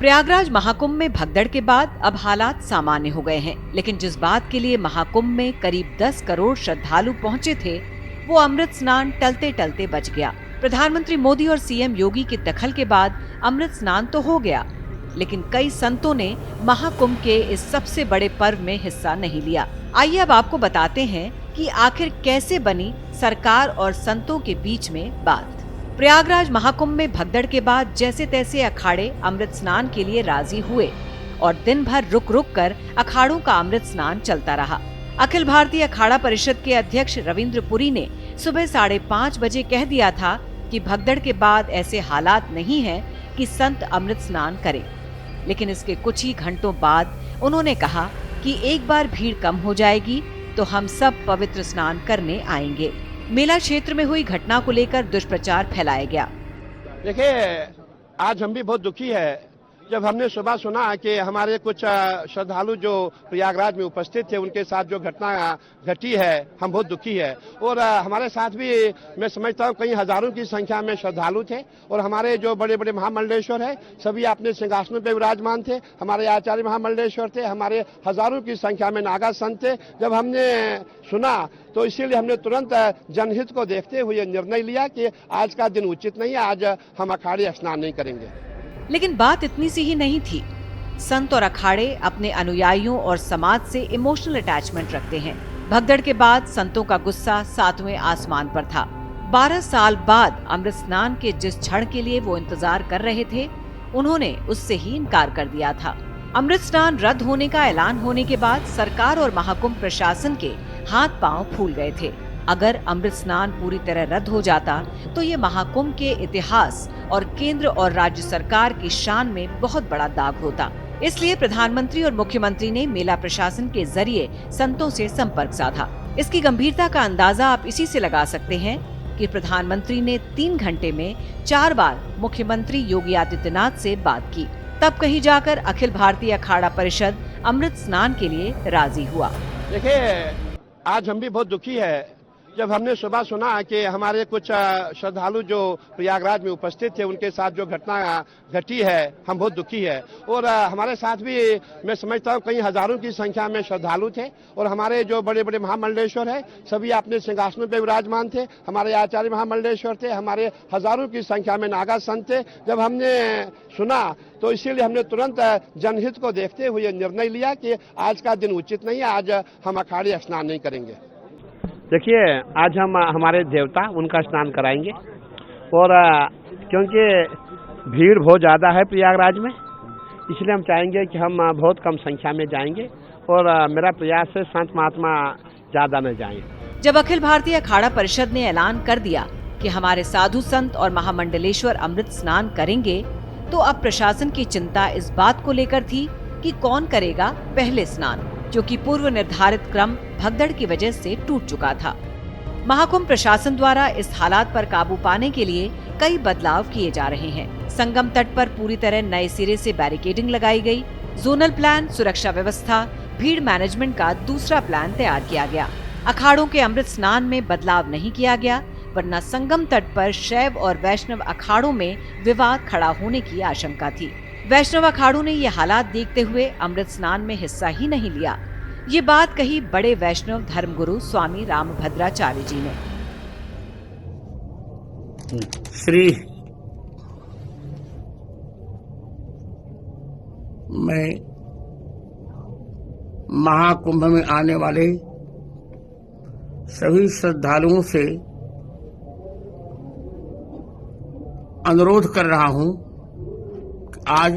प्रयागराज महाकुंभ में भगदड़ के बाद अब हालात सामान्य हो गए हैं, लेकिन जिस बात के लिए महाकुंभ में करीब 10 करोड़ श्रद्धालु पहुंचे थे, वो अमृत स्नान टलते टलते बच गया। प्रधानमंत्री मोदी और सीएम योगी के दखल के बाद अमृत स्नान तो हो गया, लेकिन कई संतों ने महाकुंभ के इस सबसे बड़े पर्व में हिस्सा नहीं लिया। आइए अब आपको बताते हैं कि आखिर कैसे बनी सरकार और संतों के बीच में बात। प्रयागराज महाकुंभ में भगदड़ के बाद जैसे तैसे अखाड़े अमृत स्नान के लिए राजी हुए और दिन भर रुक रुक कर अखाड़ों का अमृत स्नान चलता रहा। अखिल भारतीय अखाड़ा परिषद के अध्यक्ष रविंद्र पुरी ने सुबह 5:30 बजे कह दिया था कि भगदड़ के बाद ऐसे हालात नहीं हैं कि संत अमृत स्नान करें, लेकिन इसके कुछ ही घंटों बाद उन्होंने कहा कि एक बार भीड़ कम हो जाएगी तो हम सब पवित्र स्नान करने आएंगे। मेला क्षेत्र में हुई घटना को लेकर दुष्प्रचार फैलाया गया। देखिए, आज हम भी बहुत दुखी है जब हमने सुबह सुना कि हमारे कुछ श्रद्धालु जो प्रयागराज में उपस्थित थे उनके साथ जो घटना घटी है, हम बहुत दुखी है। और हमारे साथ भी मैं समझता हूँ कई हजारों की संख्या में श्रद्धालु थे और हमारे जो बड़े बड़े महामंडलेश्वर है सभी अपने सिंहासनों पर विराजमान थे। हमारे आचार्य महामंडलेश्वर थे, हमारे हजारों की संख्या में नागा संत थे। जब हमने सुना तो इसीलिए हमने तुरंत जनहित को देखते हुए निर्णय लिया कि आज का दिन उचित नहीं है, आज हम अखाड़े स्नान नहीं करेंगे। लेकिन बात इतनी सी ही नहीं थी। संत और अखाड़े अपने अनुयायियों और समाज से इमोशनल अटैचमेंट रखते हैं। भगदड़ के बाद संतों का गुस्सा 7वें आसमान पर था। 12 साल बाद अमृत स्नान के जिस क्षण के लिए वो इंतजार कर रहे थे, उन्होंने उससे ही इनकार कर दिया था। अमृत स्नान रद्द होने का ऐलान होने के बाद सरकार और महाकुंभ प्रशासन के हाथ पांव फूल गए थे। अगर अमृत स्नान पूरी तरह रद्द हो जाता तो ये महाकुंभ के इतिहास और केंद्र और राज्य सरकार की शान में बहुत बड़ा दाग होता। इसलिए प्रधानमंत्री और मुख्यमंत्री ने मेला प्रशासन के जरिए संतों से संपर्क साधा। इसकी गंभीरता का अंदाजा आप इसी से लगा सकते हैं कि प्रधानमंत्री ने 3 घंटे में 4 बार मुख्यमंत्री योगी आदित्यनाथ से बात की। तब कहीं जाकर अखिल भारतीय अखाड़ा परिषद अमृत स्नान के लिए राजी हुआ। देखिए, आज हम भी बहुत दुखी है जब हमने सुबह सुना कि हमारे कुछ श्रद्धालु जो प्रयागराज में उपस्थित थे उनके साथ जो घटना घटी है, हम बहुत दुखी है। और हमारे साथ भी मैं समझता हूँ कई हजारों की संख्या में श्रद्धालु थे और हमारे जो बड़े बड़े महामंडलेश्वर है सभी अपने सिंहासनों पर विराजमान थे। हमारे आचार्य महामंडलेश्वर थे, हमारे हजारों की संख्या में नागा संत थे। जब हमने सुना तो इसीलिए हमने तुरंत जनहित को देखते हुए निर्णय लिया कि आज का दिन उचित नहीं है, आज हम अखाड़े स्नान नहीं करेंगे। देखिए, आज हम हमारे देवता उनका स्नान कराएंगे और क्योंकि भीड़ बहुत ज़्यादा है प्रयागराज में, इसलिए हम चाहेंगे कि हम बहुत कम संख्या में जाएंगे और मेरा प्रयास है संत महात्मा ज़्यादा न जाएं। जब अखिल भारतीय अखाड़ा परिषद ने ऐलान कर दिया कि हमारे साधु संत और महामंडलेश्वर अमृत स्नान करेंगे, तो अब प्रशासन की चिंता इस बात को लेकर थी कि कौन करेगा पहले स्नान, जो कि पूर्व निर्धारित क्रम भगदड़ की वजह से टूट चुका था। महाकुंभ प्रशासन द्वारा इस हालात पर काबू पाने के लिए कई बदलाव किए जा रहे हैं। संगम तट पर पूरी तरह नए सिरे से बैरिकेडिंग लगाई गई। जोनल प्लान, सुरक्षा व्यवस्था, भीड़ मैनेजमेंट का दूसरा प्लान तैयार किया गया। अखाड़ों के अमृत स्नान में बदलाव नहीं किया गया, वरना संगम तट पर शैव और वैष्णव अखाड़ों में विवाद खड़ा होने की आशंका थी। वैष्णव अखाड़ों ने ये हालात देखते हुए अमृत स्नान में हिस्सा ही नहीं लिया। ये बात कही बड़े वैष्णव धर्मगुरु स्वामी रामभद्राचार्य जी ने। श्री मैं महाकुंभ में आने वाले सभी श्रद्धालुओं से अनुरोध कर रहा हूं, आज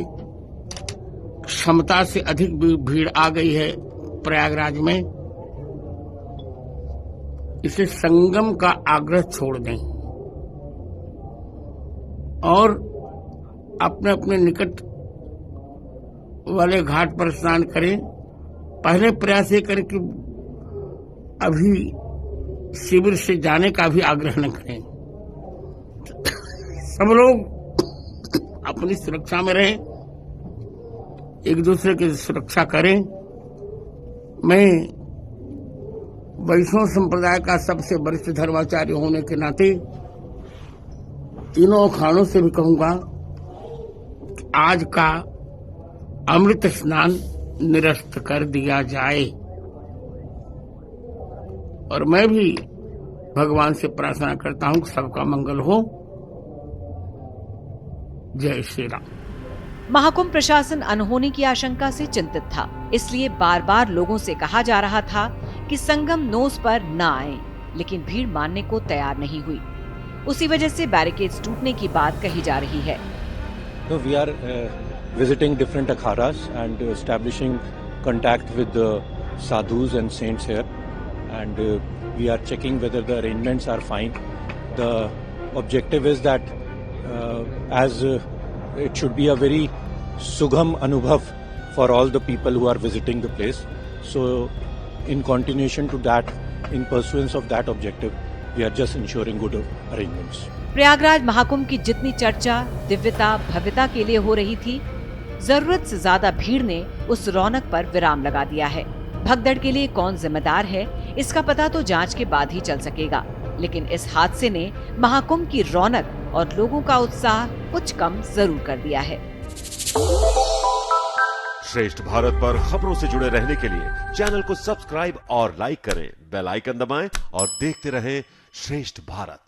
क्षमता से अधिक भीड़ आ गई है प्रयागराज में, इसे संगम का आग्रह छोड़ दें और अपने अपने निकट वाले घाट पर स्नान करें। पहले प्रयास ये करें कि अभी शिविर से जाने का भी आग्रह न करें। सब लोग अपनी सुरक्षा में रहें, एक दूसरे की सुरक्षा करें। मैं वैष्णव संप्रदाय का सबसे वरिष्ठ धर्माचार्य होने के नाते तीनों अखाड़ों से भी कहूंगा, आज का अमृत स्नान निरस्त कर दिया जाए। और मैं भी भगवान से प्रार्थना करता हूं कि सबका मंगल हो। जय श्री राम। महाकुंभ प्रशासन अनहोनी की आशंका से चिंतित था, इसलिए बार बार लोगों से कहा जा रहा था कि संगम नोस पर न आए, लेकिन भीड़ मानने को तैयार नहीं हुई। उसी वजह से बैरिकेड्स टूटने की बात कही जा रही है। No, we are visiting different akharas and establishing contact with the sadhus and saints here, and we are checking whether the arrangements are fine. The objective is that as it should be a very sugam anubhav for all the people who are visiting the place. So in continuation to that, in pursuance of that objective, we are just ensuring good arrangements. Prayagraj Mahakumbh की जितनी चर्चा दिव्यता भव्यता के लिए हो रही थी, जरूरत से ज्यादा भीड़ ने उस रौनक पर विराम लगा दिया है। भगदड़ के लिए कौन जिम्मेदार है, इसका पता तो जांच के बाद ही चल सकेगा, लेकिन इस हादसे ने महाकुंभ की रौनक और लोगों का उत्साह कुछ कम जरूर कर दिया है। श्रेष्ठ भारत पर खबरों से जुड़े रहने के लिए चैनल को सब्सक्राइब और लाइक करें, बेल आइकन दबाएं और देखते रहें श्रेष्ठ भारत।